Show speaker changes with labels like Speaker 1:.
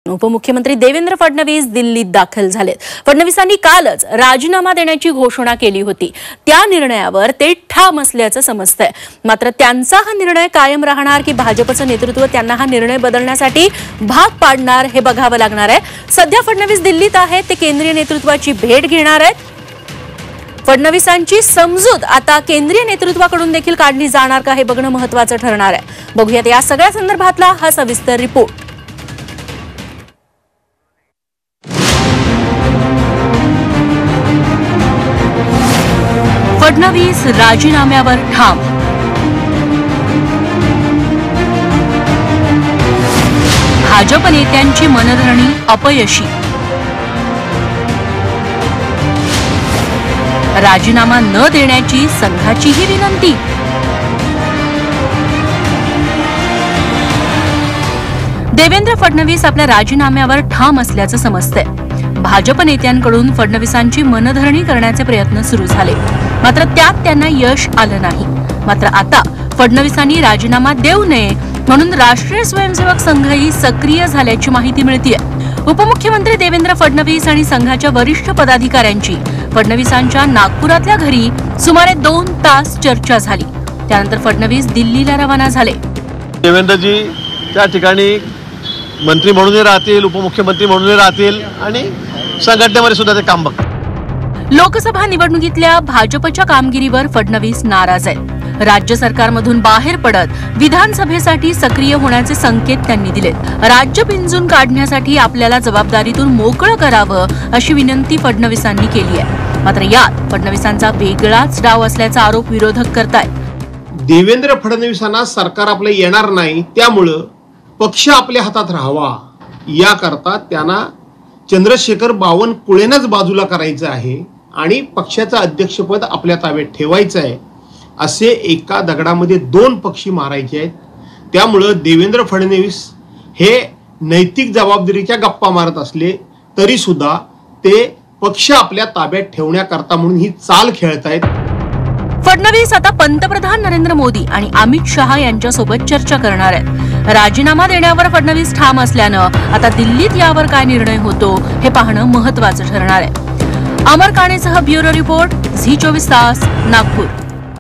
Speaker 1: उपमुख्यमंत्री देवेंद्र फडणवीस दिल्लीत दाखल झालेत। फडणवीसांनी कालच राजीनामा देण्याची घोषणा केली होती। त्या निर्णयावर ते ठाम असल्याचं समजतंय। मात्र त्यांचा हा निर्णय कायम राहणार की भाजपचं नेतृत्व त्यांना हा निर्णय बदलण्यासाठी भाग पाडणार हे बघावं लागणार आहे। सध्या फडणवीस दिल्लीत आहेत, ते केंद्रीय नेतृत्वाची भेट घेणार आहेत। फडणवीसांची समजूत आता केंद्रीय नेतृत्वाकडून देखील काढली जाणार का हे बघणं महत्त्वाचं ठरणार आहे। बघूयात या सगळ्या संदर्भातला हा सविस्तर रिपोर्ट। फडणवीस राजीनाम्यावर ठाम। भाजप नेत्यांची मनधरणी अपयशी। राजीनामा न देण्याची संघाचीही विनंती। देवेंद्र फडणवीस आपल्या राजीनाम्यावर ठाम असल्याचं समजतंय। भाजप नेत्यांकडून फडणवीसांची मनधरणी करण्याचे प्रयत्न सुरू झाले, मात्र त्यात त्यांना यश आलं नाही। मात्र आता फडणवीसांनी राजीनामा देऊ नये म्हणून राष्ट्रीय स्वयंसेवक संघही सक्रिय झाल्याची माहिती मिळतेय। उपमुख्यमंत्री देवेंद्र फडणवीस आणि संघाच्या वरिष्ठ पदाधिकाऱ्यांची फडणवीसांच्या नागपुरातल्या घरी सुमारे 2 तास चर्चा झाली। त्यानंतर फडणवीस दिल्लीला रवाना झाले।
Speaker 2: देवेंद्रजी त्या ठिकाणी मंत्री म्हणूनही राहतील, उपमुख्यमंत्री म्हणूनही राहतील आणि संघटनेमध्ये सुद्धा ते काम बघतील।
Speaker 1: लोकसभा निवडणुकीतल्या भाजपच्या कामगिरीवर फडणवीस नाराज आहेत। राज्य सरकारमधून बाहेर पडत विधानसभेसाठी सक्रिय होण्याचे संकेत त्यांनी दिले। राज्य पिंजून काढण्यासाठी आपल्याला जबाबदारीतून मोकळं करावं अशी विनंती फडणवीसांनी केली आहे। मात्र यात फडणवीसांचा वेगळाच डाव असल्याचा आरोप विरोधक करतायत।
Speaker 3: देवेंद्र फडणवीसांना सरकार आपलं येणार नाही, त्यामुळं पक्ष आपल्या हातात राहावा याकरता त्यांना चंद्रशेखर बावनकुळेंनाच बाजूला करायचं आहे आणि पक्षाचं अध्यक्षपद आपल्या ताब्यात ठेवायचं आहे। असे एका दगडामध्ये 2 पक्षी मारायचे आहेत। त्यामुळं देवेंद्र फडणवीस हे नैतिक जबाबदारीच्या गप्पा मारत असले तरी सुद्धा ते पक्ष आपल्या ताब्यात ठेवण्याकरता म्हणून ही चाल खेळतायत।
Speaker 1: फडणवीस आता पंतप्रधान नरेंद्र मोदी आणि अमित शहा यांच्यासोबत चर्चा करणार आहेत। राजीनामा देण्यावर फडणवीस ठाम असल्यानं आता दिल्लीत यावर काय निर्णय होतो हे पाहणं महत्त्वाचं ठरणार आहे। अमर काणेसह ब्युरो रिपोर्ट झी 24 तास, नागपूर।